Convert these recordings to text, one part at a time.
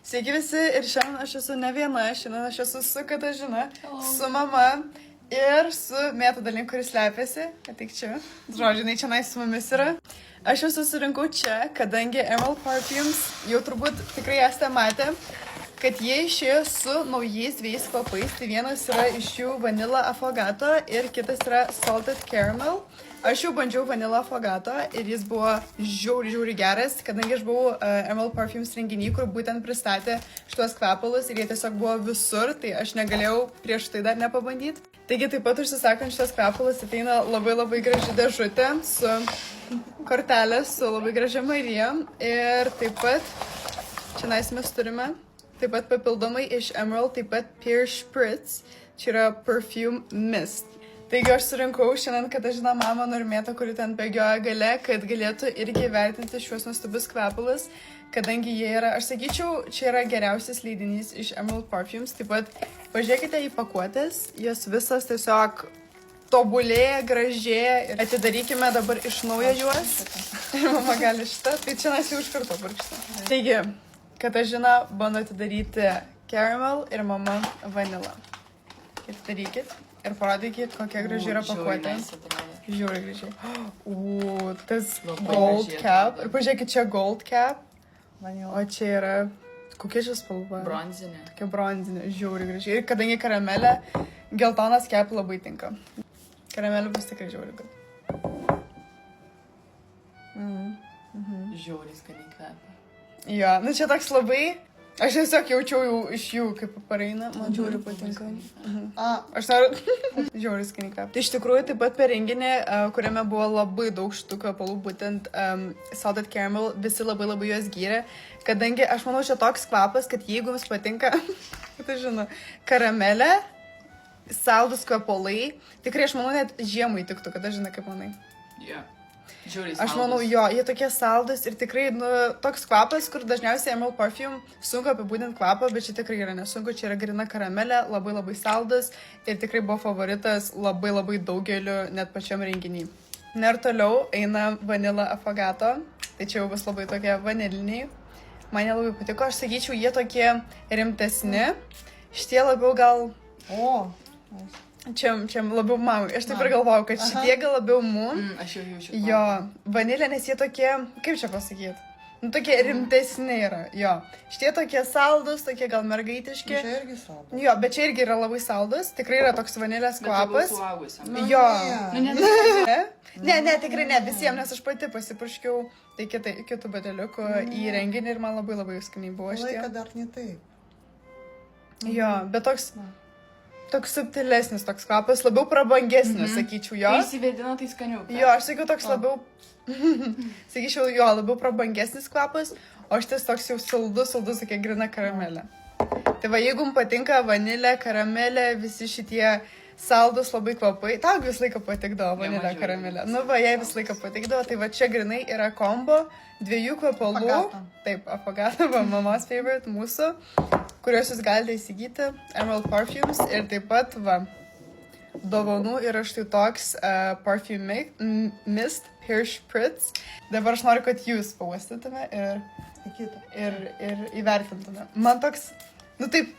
Sveiki visi ir šiandien aš esu ne viena, šiandien aš esu su Katažina, su mama ir su Mėta dalim, kuris slepiasi. Ateik čia, žodžiu, jinai čia su mumis yra. Aš jau susirinkau čia, kadangi Emerald Parfums jau turbūt tikrai esate matę, kad jie išėjo su naujais dviejais kvapais. Tai vienas yra iš jų Vanilla Affogato ir kitas yra Salted Caramel. Aš jau bandžiau Vanilla Affogato ir jis buvo žiauri geras, kadangi aš buvau Emerald Parfums renginį, kur būtent pristatė šitos kvepalus ir jie tiesiog buvo visur, tai aš negalėjau prieš tai dar nepabandyti. Taigi taip pat užsisakant šitos kvepalus ateina labai graži dėžutė su kortelė, su labai gražia Marija ir taip pat čia mes turime taip pat papildomai iš Emerald, taip pat Pear Spritz, čia yra Perfume Mist. Taigi aš surinkau šiandien Katažiną mamą Normėtą, kuri ten bėgioja gale, kad galėtų irgi vertinti šiuos nuostabius kvepalus, kadangi jie yra, aš sakyčiau, čia yra geriausias leidinys iš Emerald Parfums. Taip pat pažiūrėkite į pakuotės, jos visas tiesiog tobulėja, gražėja ir atidarykime dabar iš naujo juos. Ir mama gali šitą, tai čia mes jau iš karto barkštą. Taigi, Katažina bando atidaryti caramel ir mama vanilla. Atidarykit. Ir parodykit, kokia graži yra pakuotė. Žiūri gražiai. Tas gold cap. Ir pažiūrėkit, čia gold cap. O čia yra... Kokia čia spalva? Bronzinė. Tokia bronzinė. Žiūri gražiai. Ir kadangi karamelė, geltonas cap labai tinka. Karamelė bus tikrai žiūri gal. Žiauriai skaniai kvepia. Jo, nu čia toks labai... Aš tiesiog jaučiau jau iš jų, kaip pareina. Man žiauri patinka. Aš noriu žiauri skaniai kvepia. Tai iš tikrųjų taip pat per renginį, kuriame buvo labai daug šitų kvepalų, būtent Salted Caramel, visi labai juos gyrė. Kadangi aš manau, čia toks kvapas, kad jeigu jums patinka, tai žinau, karamelė, saldus kvepalai, tikrai aš manau, net žiemai tiktų, kada žinai, kaip manai. Yeah. Žiauriai Aš manau, jo, jie tokie saldus ir tikrai, toks kvapas, kur dažniausiai Emerald Parfum sunku apibūdinti kvapą, bet čia tikrai yra nesunku, čia yra grina karamelė, labai saldus ir tikrai buvo favoritas labai daugeliu, net pačiam renginį. Na ir toliau eina Vanilla Affogato, tai čia jau bus labai tokie vaniliniai. Man jie labai patiko, aš sakyčiau, jie tokie rimtesni, šitie labiau gal... Čia labiau mamai. Aš taip ir galvojau, kad šitie gal labiau Aš jau jaučiu. Jo, vanilė, nes jie tokie, kaip čia pasakyti, tokie rimtesni yra, jo. Šitie tokie saldus, tokie gal mergaitiški. Čia irgi saldus. Jo, bet čia irgi yra labai saldus, tikrai yra toks vanilės kvapas. Jo. Ne, tikrai ne, visiems, nes aš pati pasipurškiau tai kitų bateliukų į renginį ir man labai skaniai buvo šitie. Laiką dar ne taip. Jo, bet toks subtilesnis toks kvapas, labiau prabangesnis, sakyčiau, jo. Kai įsivedino, tai skaniau. Jo, aš sakiau toks labiau, sakyčiau, jo, labiau prabangesnis kvapas, o šitas toks jau saldus, tokia grina karamelė. Tai va, jeigu jums patinka vanilė, karamelė, visi šitie saldus labai kvapai, tau visą laiką patikdavo vanilė, karamelė. Nu va, jai visą laiką patikdavo, tai va čia grinai yra kombo dviejų kvapalų. Taip, Affogato, mamos favorite, mūsų, kuriuos jūs galite įsigyti, Emerald Parfums ir taip pat, va, dovanų yra štai toks Perfume Mist, Pear Spritz. Dabar aš noriu, kad jūs pauostytume ir įvertintume. Man toks, taip,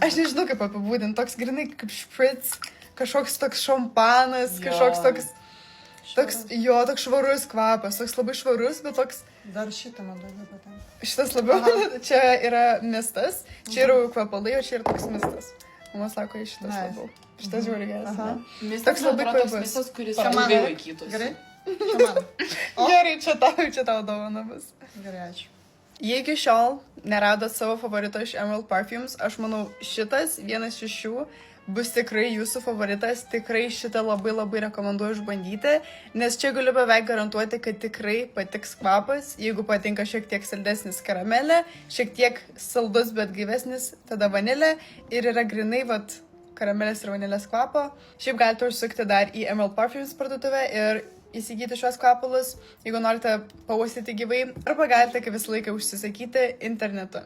aš nežinau kaip apibūdinti, toks grinai kaip Spritz, kažkoks toks šampanas, kažkoks toks švarus kvapas, toks labai švarus, bet toks... Dar šitą man daugiau patinka. Šitas labiau, čia yra mistas, čia yra kvepalai, o čia yra toks mistas. Mama sako, šitas labiau. Šitas žiūri geras. Mistas labai kvapus. Mistas, kuris labai laikytus. Gerai? Čia man. Gerai, čia tau dovana bus. Gerai, ačiū. Jei iki šiol neradot savo favorito iš Emerald Parfums, aš manau, šitas vienas iš jų bus tikrai jūsų favoritas, tikrai šitą labai rekomenduoju išbandyti, nes čia galiu beveik garantuoti, kad tikrai patiks kvapas, jeigu patinka šiek tiek saldesnis karamelė, šiek tiek saldus, bet gyvesnis, tada vanilė ir yra grinai, karamelės ir vanilės kvapo. Šiaip galite užsukti dar į Emerald Parfums parduotuvę ir įsigyti šios kvapalus, jeigu norite pauostyti gyvai, arba galite kaip visą laiką užsisakyti internetu.